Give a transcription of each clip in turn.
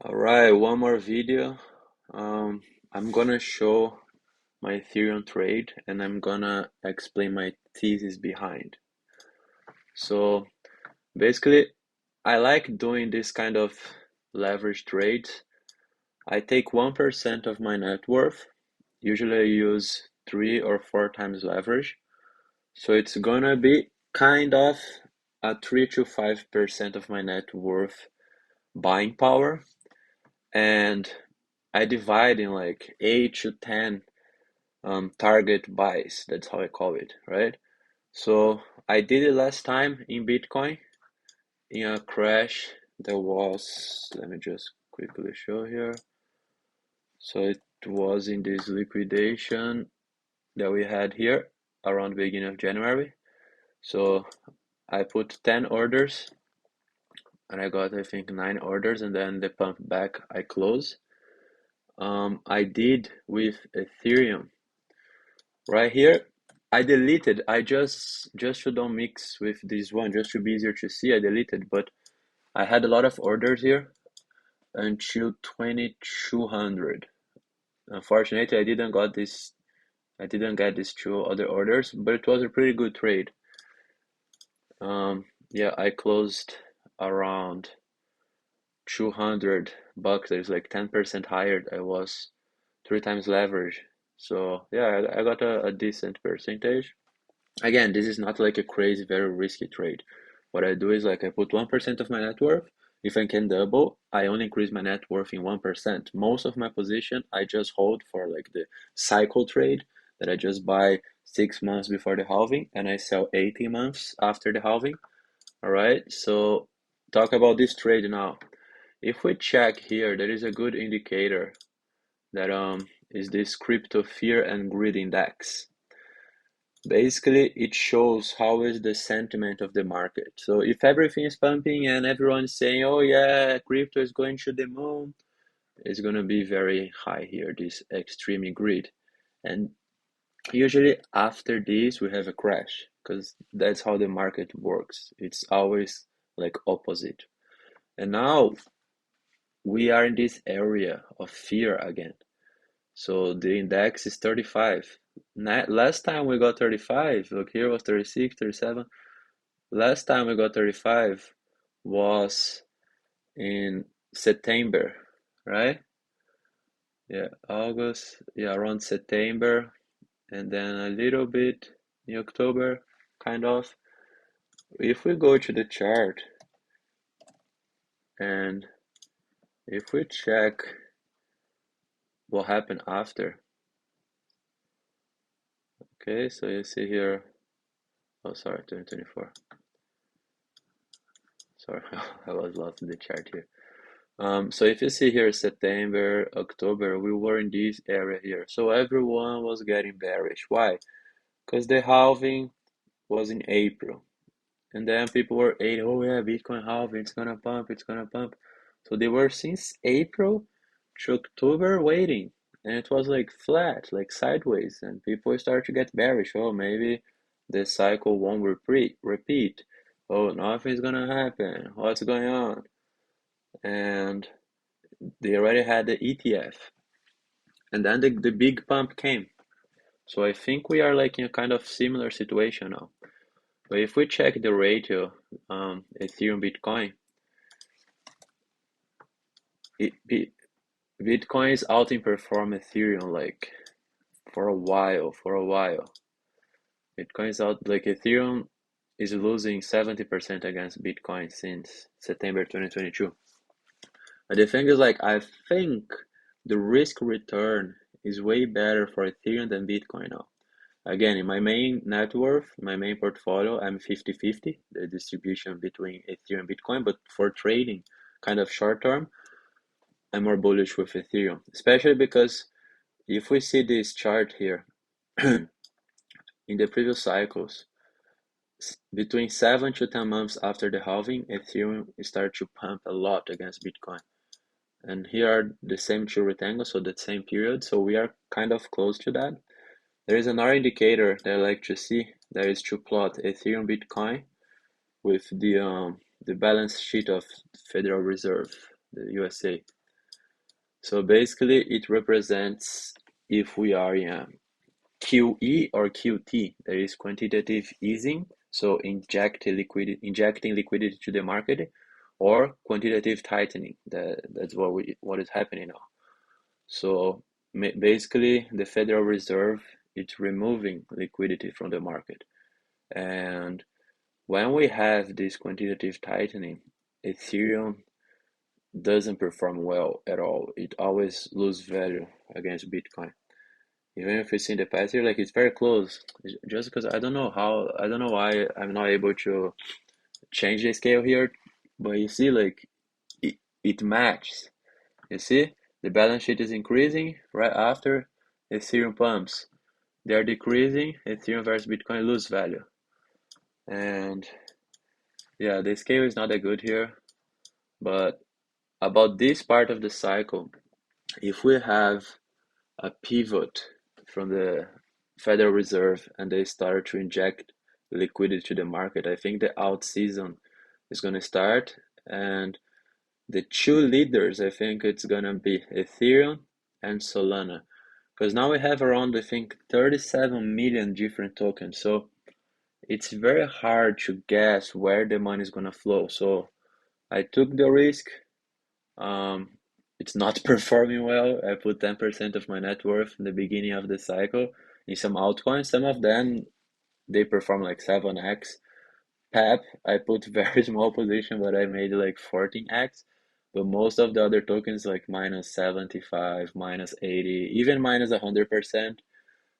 All right, one more video. I'm gonna show my Ethereum trade and I'm gonna explain my thesis behind. So basically, I like doing this kind of leverage trades. I take 1% of my net worth. Usually I use 3 or 4 times leverage. So it's gonna be kind of a 3 to 5% of my net worth buying power. And I divide in like 8 to 10 target buys. That's how I call it, right? So I did it last time in Bitcoin in a crash that was, let me just quickly show here. So it was in this liquidation that we had here around the beginning of January. So I put 10 orders and I got, I think, 9 orders, and then the pump back I close. I did with Ethereum right here. I deleted. I just to don't mix with this one, just to be easier to see. I deleted, but I had a lot of orders here until 2200. Unfortunately, I didn't got this. I didn't get these 2 other orders, but it was a pretty good trade. Yeah, I closed around $200. There's like 10% higher. I was 3 times leverage. So yeah, I got a decent percentage. Again, this is not like a crazy, very risky trade. What I do is like I put 1% of my net worth. If I can double, I only increase my net worth in 1%. Most of my position I just hold for like the cycle trade that I just buy 6 months before the halving and I sell 18 months after the halving. All right, so talk about this trade now. If we check here, there is a good indicator that is this crypto fear and greed index. Basically, it shows how is the sentiment of the market. So if everything is pumping and everyone is saying, "Oh yeah, crypto is going to the moon," it's going to be very high here, this extreme greed. And usually after this, we have a crash because that's how the market works. It's always like opposite. And now we are in this area of fear again. So the index is 35. Last time we got 35, look here was 36, 37. Last time we got 35 was in September, right? Yeah, August, yeah, around September, and then a little bit in October, kind of. If we go to the chart and if we check what happened after, okay, so you see here, oh, sorry, 2024. Sorry, I was lost in the chart here. So if you see here September, October, we were in this area here. So everyone was getting bearish. Why? Because the halving was in April. And then people were, hey, oh yeah, Bitcoin halving, it's gonna pump, it's gonna pump. So they were since April to October waiting. And it was like flat, like sideways. And people start to get bearish. Oh, maybe the cycle won't repeat. Oh, nothing's gonna happen. What's going on? And they already had the ETF. And then the big pump came. So I think we are like in a kind of similar situation now. But if we check the ratio, Ethereum Bitcoin, Bitcoin is outperform Ethereum like for a while, Bitcoin is out, like Ethereum is losing 70% against Bitcoin since September 2022. But the thing is like, I think the risk return is way better for Ethereum than Bitcoin now. Again, in my main net worth, my main portfolio, I'm 50-50, the distribution between Ethereum and Bitcoin. But for trading, kind of short term, I'm more bullish with Ethereum, especially because if we see this chart here, in the previous cycles, between 7 to 10 months after the halving, Ethereum started to pump a lot against Bitcoin. And here are the same two rectangles, so that same period. So we are kind of close to that. There is another indicator that I like to see, that is to plot Ethereum Bitcoin with the balance sheet of Federal Reserve, the USA. So basically, it represents if we are in a QE or QT, there is quantitative easing, so injecting liquidity to the market, or quantitative tightening. That's what is happening now. So basically, the Federal Reserve it's removing liquidity from the market, and when we have this quantitative tightening, Ethereum doesn't perform well at all. It always loses value against Bitcoin. Even if it's in the past year, like it's very close. Just because I don't know why I'm not able to change the scale here, but you see, like it matches. You see, the balance sheet is increasing right after Ethereum pumps. They are decreasing. Ethereum versus Bitcoin lose value, and yeah, the scale is not that good here. But about this part of the cycle, if we have a pivot from the Federal Reserve and they start to inject liquidity to the market, I think the alt season is going to start. And the two leaders, I think it's going to be Ethereum and Solana. Because now we have around, I think, 37 million different tokens. So it's very hard to guess where the money is going to flow. So I took the risk. Um, it's not performing well. I put 10% of my net worth in the beginning of the cycle in some altcoins. Some of them they perform like 7x. PEP, I put very small position, but I made like 14x. But most of the other tokens like minus 75, minus 80, even minus 100%.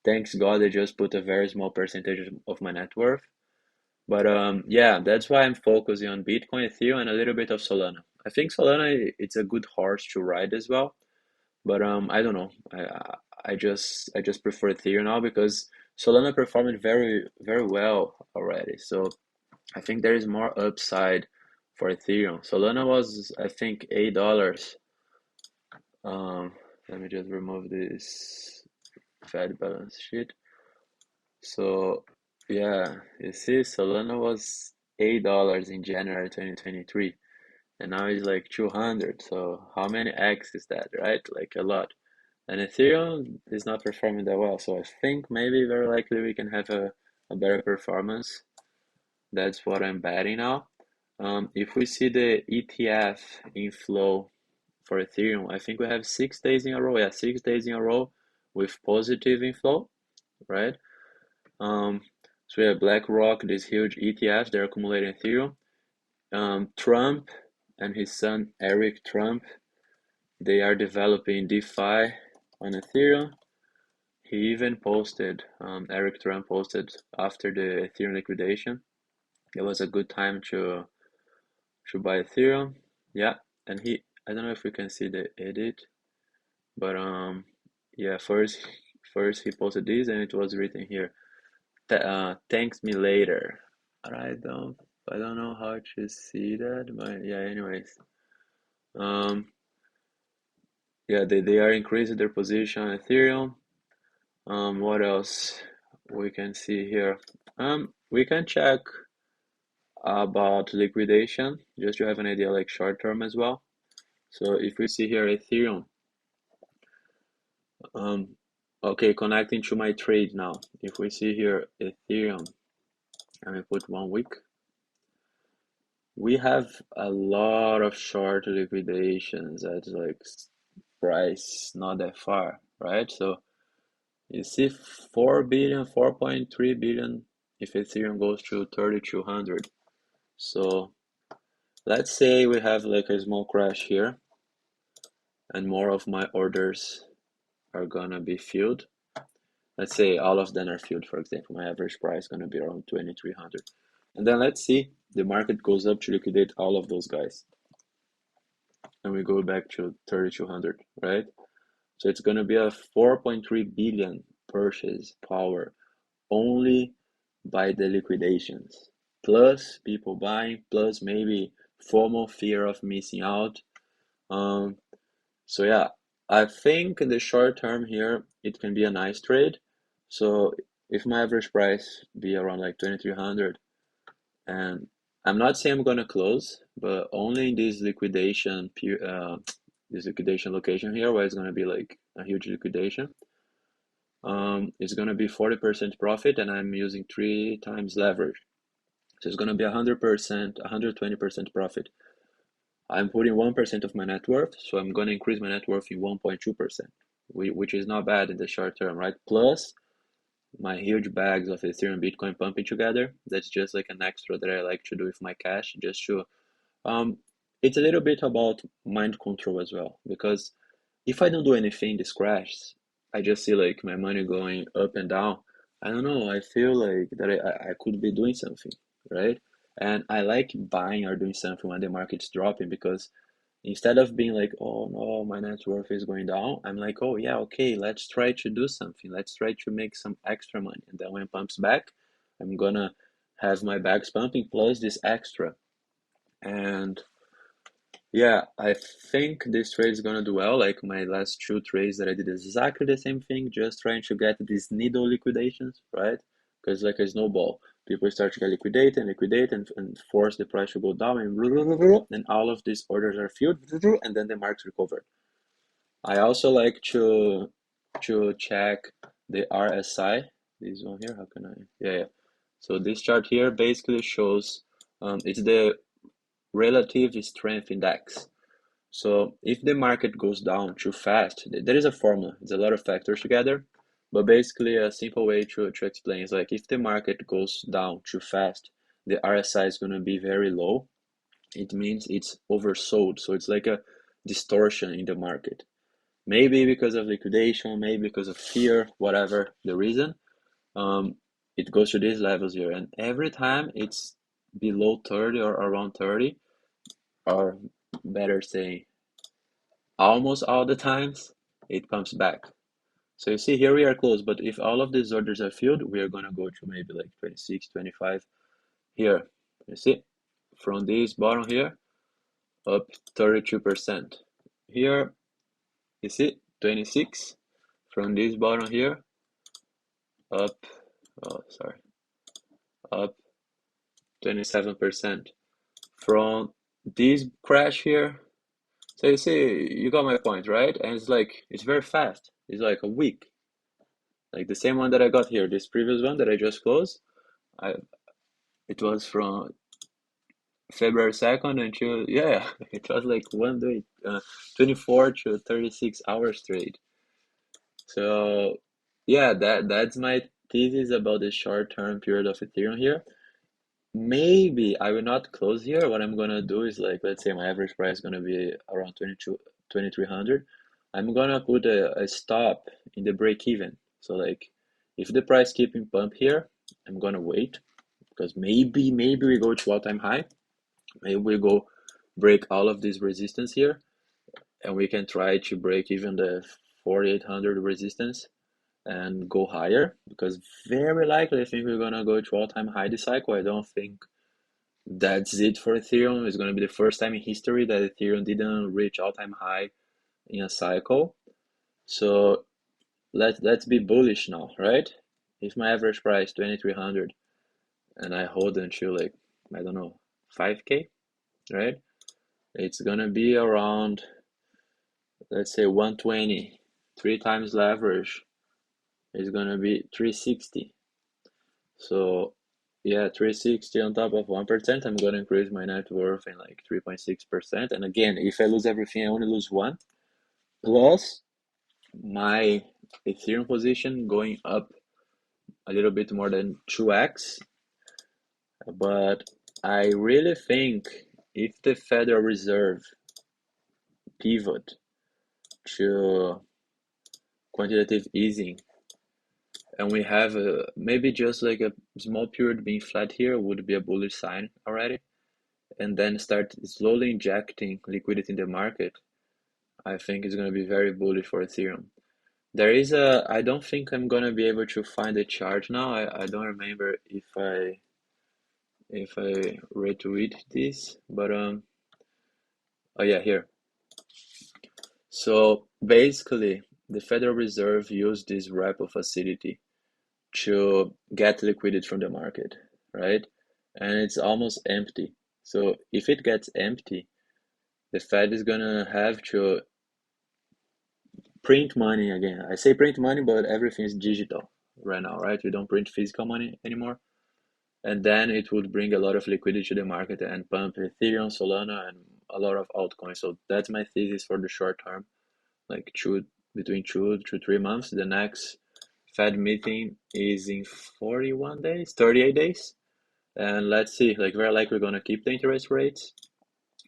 Thanks God, I just put a very small percentage of my net worth. But yeah, that's why I'm focusing on Bitcoin, Ethereum, and a little bit of Solana. I think Solana it's a good horse to ride as well, but I don't know. I just prefer Ethereum now because Solana performed very well already. So I think there is more upside for Ethereum. Solana was I think $8. Um, Let me just remove this Fed balance sheet. So yeah, you see, Solana was $8 in January 2023, and now it's like 200. So how many X is that, right? Like a lot. And Ethereum is not performing that well. So I think maybe very likely we can have a better performance. That's what I'm betting now. If we see the ETF inflow for Ethereum, I think we have 6 days in a row. Yeah, 6 days in a row with positive inflow, right? Um, so we have BlackRock, this huge ETF, they're accumulating Ethereum. Trump and his son Eric Trump, they are developing DeFi on Ethereum. He even posted, Eric Trump posted after the Ethereum liquidation. It was a good time to buy Ethereum. Yeah, and I don't know if we can see the edit, but yeah, first he posted this and it was written here. Thanks me later. I don't know how to see that, but yeah, anyways. Um, yeah, they are increasing their position on Ethereum. What else we can see here? We can check about liquidation, just to have an idea, like short term as well. So if we see here Ethereum, um, okay, connecting to my trade now. If we see here Ethereum, and we put 1 week, we have a lot of short liquidations at like price not that far, right? So you see 4 billion, 4.3 billion if Ethereum goes to 3,200. So let's say we have like a small crash here and more of my orders are gonna be filled. Let's say all of them are filled, for example, my average price is gonna be around 2,300. And then let's see the market goes up to liquidate all of those guys. And we go back to 3,200, right? So it's gonna be a 4.3 billion purchase power only by the liquidations, plus people buying, plus maybe FOMO, fear of missing out. Um, so yeah, I think in the short term here, it can be a nice trade. So if my average price be around like 2,300, and I'm not saying I'm gonna close, but only in this liquidation this liquidation location here, where it's gonna be like a huge liquidation. It's gonna be 40% profit, and I'm using 3 times leverage. So it's gonna be 100%, 120% profit. I'm putting 1% of my net worth, so I'm gonna increase my net worth in 1.2%, which is not bad in the short term, right? Plus my huge bags of Ethereum Bitcoin pumping together. That's just like an extra that I like to do with my cash, just to it's a little bit about mind control as well, because if I don't do anything, this crashes. I just see like my money going up and down. I don't know. I feel like that I could be doing something, right? And I like buying or doing something when the market's dropping, because instead of being like, oh no, my net worth is going down, I'm like, oh yeah, okay, let's try to do something. Let's try to make some extra money. And then when it pumps back, I'm gonna have my bags pumping plus this extra. And yeah, I think this trade is gonna do well. Like my last 2 trades that I did exactly the same thing, just trying to get these needle liquidations, right? Because like a snowball, people start to get liquidate and liquidate and force the price to go down, and all of these orders are filled, and then the markets recover. I also like to check the RSI. This one here, how can I? Yeah. So this chart here basically shows it's the relative strength index. So if the market goes down too fast, there is a formula. It's a lot of factors together, but basically a simple way to explain is like if the market goes down too fast, the RSI is going to be very low. It means it's oversold. So it's like a distortion in the market. Maybe because of liquidation, maybe because of fear, whatever the reason. Um, it goes to these levels here, and every time it's below 30 or around 30, or better say almost all the times, it comes back. So you see here we are close, but if all of these orders are filled, we are gonna go to maybe like 26, 25 here. You see, from this bottom here, up 32%. Here, you see, 26. From this bottom here, up, oh, sorry, up 27%. From this crash here, so you see, you got my point, right? And it's like, it's very fast. It's like a week. Like the same one that I got here, this previous one that I just closed, I it was from February 2nd until, yeah, it was like one day, 24 to 36 hours trade. So yeah, that's my thesis about the short-term period of Ethereum here. Maybe I will not close here. What I'm gonna do is like, let's say my average price is gonna be around 2,300. I'm gonna put a stop in the break even. So like, if the price keeping pump here, I'm gonna wait, because maybe we go to all-time high. Maybe we go break all of this resistance here, and we can try to break even the 4,800 resistance and go higher, because very likely I think we're gonna go to all-time high this cycle. I don't think that's it for Ethereum. It's gonna be the first time in history that Ethereum didn't reach all-time high in a cycle. So let's be bullish now, right? If my average price 2,300 and I hold until like, I don't know, 5K, right? It's gonna be around, let's say 120. 3 times leverage is gonna be 360. So yeah, 360 on top of 1%, I'm gonna increase my net worth in like 3.6%. And again, if I lose everything, I only lose one. Plus my Ethereum position going up a little bit more than 2x. But I really think if the Federal Reserve pivot to quantitative easing, and we have maybe just like a small period being flat here would be a bullish sign already, and then start slowly injecting liquidity in the market, I think it's going to be very bullish for Ethereum. I don't think I'm going to be able to find a chart now. I don't remember if I retweet this, but oh yeah, here. So basically, the Federal Reserve used this repo facility to get liquidity from the market, right? And it's almost empty. So if it gets empty, the Fed is gonna have to print money again. I say print money, but everything is digital right now, right? We don't print physical money anymore. And then it would bring a lot of liquidity to the market and pump Ethereum, Solana, and a lot of altcoins. So that's my thesis for the short term, like between 2 to 3 months. The next Fed meeting is in 41 days, 38 days. And let's see, like very likely we're gonna keep the interest rates.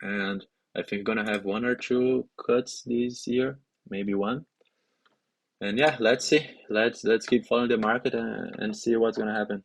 And I think we're gonna have one or two cuts this year, maybe one. And yeah, let's see. Let's keep following the market and see what's gonna happen.